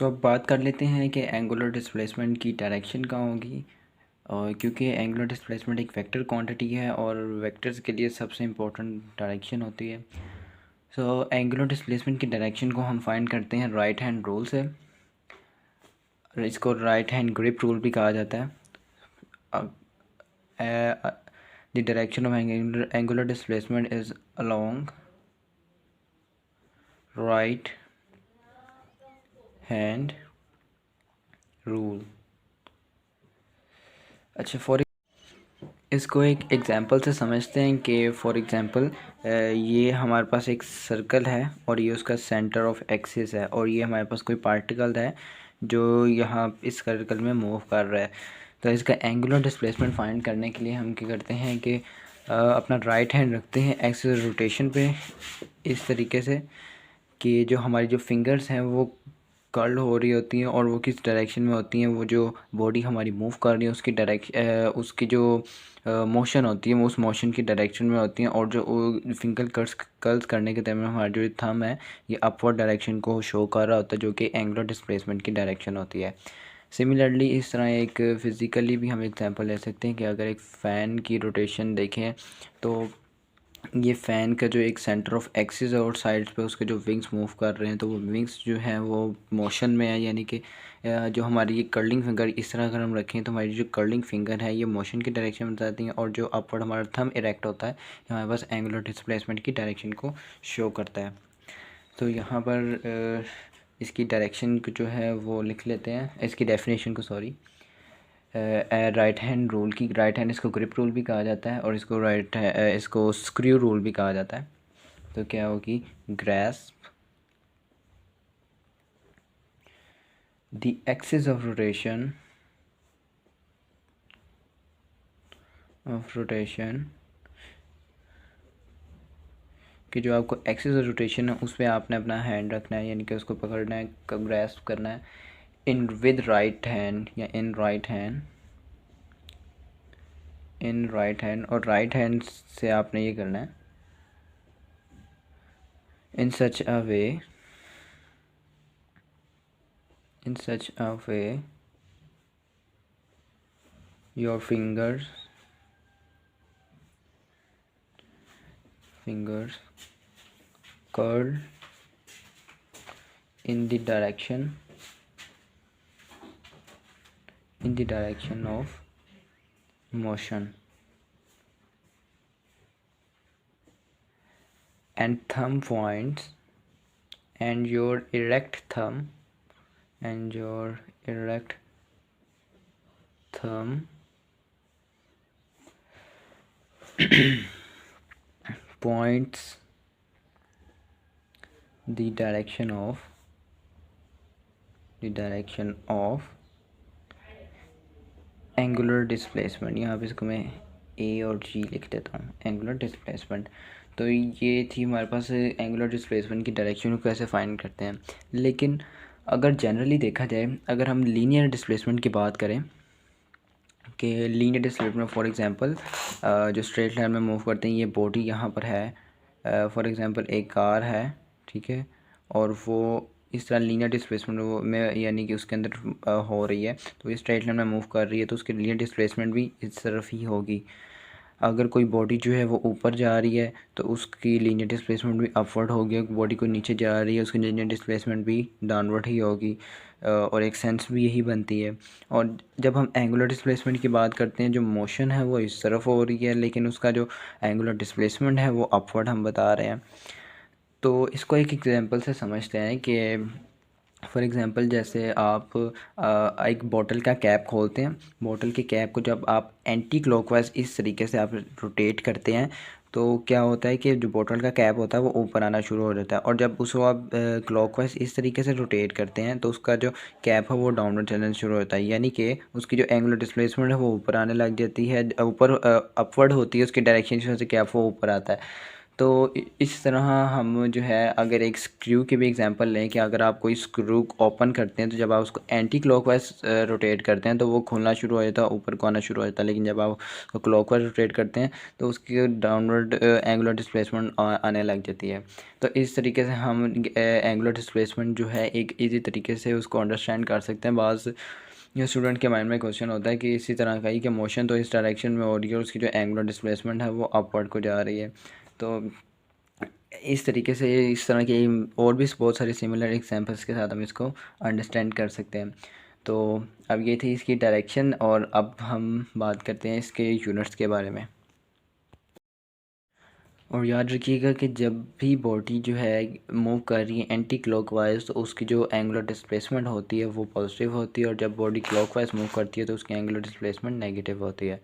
अब बात कर लेते हैं कि एंगुलर डिस्प्लेसमेंट की डायरेक्शन कहाँ होगी। और क्योंकि एंगुलर डिस्प्लेसमेंट एक वेक्टर क्वांटिटी है और वेक्टर्स के लिए सबसे इम्पोर्टेंट डायरेक्शन होती है। एंगुलर डिस्प्लेसमेंट की डायरेक्शन को हम फाइंड करते हैं राइट हैंड रूल से। इसको राइट हैंड ग्रिप रूल भी कहा जाता है। The direction of angular displacement is along right hand rule. अच्छा, इसको एक एग्ज़ाम्पल से समझते हैं कि फॉर एग्ज़ाम्पल ये हमारे पास एक सर्कल है और ये उसका सेंटर ऑफ एक्सिस है और ये हमारे पास कोई पार्टिकल है जो यहाँ इस सर्कल में मूव कर रहा है। तो इसका एंगुलर डिस्प्लेसमेंट फाइंड करने के लिए हम क्या करते हैं कि अपना राइट हैंड रखते हैं एक्सिस रोटेशन पे इस तरीके से कि जो हमारी जो फिंगर्स हैं वो कर्ल हो रही होती हैं और वो किस डायरेक्शन में होती हैं, वो जो बॉडी हमारी मूव कर रही है उसकी उसकी जो मोशन होती है वो उस मोशन की डायरेक्शन में होती हैं। और जो फिंगर कर्ल्स करने के टाइम हमारा जो थंब है ये अपवर्ड डायरेक्शन को शो कर रहा होता है, जो कि एंगुलर डिस्प्लेसमेंट की डायरेक्शन होती है। सिमिलरली इस तरह एक फ़िज़िकली भी हम एग्जांपल ले सकते हैं कि अगर एक फ़ैन की रोटेशन देखें तो ये फ़ैन का जो एक सेंटर ऑफ एक्सिस है और साइड्स पे उसके जो विंग्स मूव कर रहे हैं तो वो विंग्स जो हैं वो मोशन में है, यानी कि जो हमारी ये कर्लिंग फिंगर इस तरह अगर हम रखें तो हमारी जो कर्लिंग फिंगर है ये मोशन की डायरेक्शन में बताती हैं और जो अपवर्ड हमारा थंब इरेक्ट होता है ये हमारे पास एंगुलर डिस्प्लेसमेंट की डायरेक्शन को शो करता है। तो यहाँ पर इसकी डायरेक्शन को जो है वो लिख लेते हैं, इसकी डेफिनेशन को, सॉरी। राइट हैंड रूल की राइट हैंड इसको ग्रिप रूल भी कहा जाता है और इसको स्क्रू रूल भी कहा जाता है। तो क्या होगी, grasp the axis of rotation कि जो आपको एक्सिस ऑफ रोटेशन है उस पर आपने अपना हैंड रखना है, यानी कि उसको पकड़ना है, ग्रैस्प करना है इन विद राइट हैंड या इन राइट हैंड और राइट हैंड से आपने ये करना है in such a way your fingers curl in the direction of motion, and thumb points and your erect thumb points the direction of angular displacement. यहाँ पे इसको मैं ए और जी लिख देता हूँ, एंगुलर डिस्प्लेसमेंट। तो ये थी हमारे पास एंगुलर डिस्प्लेसमेंट की डायरेक्शन को कैसे फाइंड करते हैं। लेकिन अगर जनरली देखा जाए, अगर हम लीनियर डिस्प्लेसमेंट की बात करें कि लीनियर डिस्प्लेसमेंट फॉर एग्जांपल जो स्ट्रेट लाइन में मूव करते हैं, ये बॉडी यहाँ पर है, फॉर एग्जांपल एक कार है, ठीक है, और वो इस तरह लीनियर डिस्प्लेसमेंट वो में यानी कि उसके अंदर हो रही है तो ये स्ट्रेट लाइन में मूव कर रही है तो उसकी लीनियर डिस्प्लेसमेंट भी इस तरफ ही होगी। अगर कोई बॉडी जो है वो ऊपर जा रही है तो उसकी लीनियर डिस्प्लेसमेंट भी अपवर्ड होगी, बॉडी को नीचे जा रही है उसकी लीनियर डिस्प्लेसमेंट भी डाउनवर्ड ही होगी, और एक सेंस भी यही बनती है। और जब हम एंगुलर डिस्प्लेसमेंट की बात करते हैं, जो मोशन है वो इस तरफ हो रही है लेकिन उसका जो एंगुलर डिस्प्लेसमेंट है वो अपवर्ड हम बता रहे हैं। तो इसको एक एग्जांपल से समझते हैं कि फॉर एग्ज़ाम्पल जैसे आप एक बॉटल का कैप खोलते हैं, बॉटल के कैप को जब आप एंटी क्लॉकवाइज इस तरीके से आप रोटेट करते हैं तो क्या होता है कि जो बॉटल का कैप होता है वो ऊपर आना शुरू हो जाता है, और जब उसको आप क्लॉकवाइज इस तरीके से रोटेट करते हैं तो उसका जो कैप है वो डाउनवर्ड चलना शुरू होता है, यानी कि उसकी जो एंगुलर डिस्प्लेसमेंट है वो ऊपर आने लग जाती है, ऊपर अपवर्ड होती है उसकी डायरेक्शन से कैप वो ऊपर आता है। तो इस तरह हम जो है अगर एक स्क्रू की भी एग्जांपल लें कि अगर आप कोई स्क्रू ओपन करते हैं तो जब आप उसको एंटी क्लॉकवाइज रोटेट करते हैं तो वो खुलना शुरू हो जाता है, ऊपर को आना शुरू हो जाता है। लेकिन जब आप उसको क्लॉकवाइज रोटेट करते हैं तो उसकी डाउनवर्ड एंगुलर डिस्प्लेसमेंट आने लग जाती है। तो इस तरीके से हम एंगुलर डिस्प्लेसमेंट जो है एक ईजी तरीके से उसको अंडरस्टैंड कर सकते हैं। बाज़ जो स्टूडेंट के माइंड में क्वेश्चन होता है कि इसी तरह का ही कि मोशन तो इस डायरेक्शन में हो रही है और उसकी जो एंगुलर डिस्प्लेसमेंट है वो अपवर्ड को जा रही है। तो इस तरीके से इस तरह के और भी बहुत सारे सिमिलर एग्जांपल्स के साथ हम इसको अंडरस्टैंड कर सकते हैं। तो अब ये थी इसकी डायरेक्शन और अब हम बात करते हैं इसके यूनिट्स के बारे में। और याद रखिएगा कि जब भी बॉडी जो है मूव कर रही है एंटी क्लॉकवाइज तो उसकी जो एंगुलर डिस्प्लेसमेंट होती है वो पॉजिटिव होती है, और जब बॉडी क्लॉकवाइज मूव करती है तो उसकी एंगुलर डिस्प्लेसमेंट नेगेटिव होती है।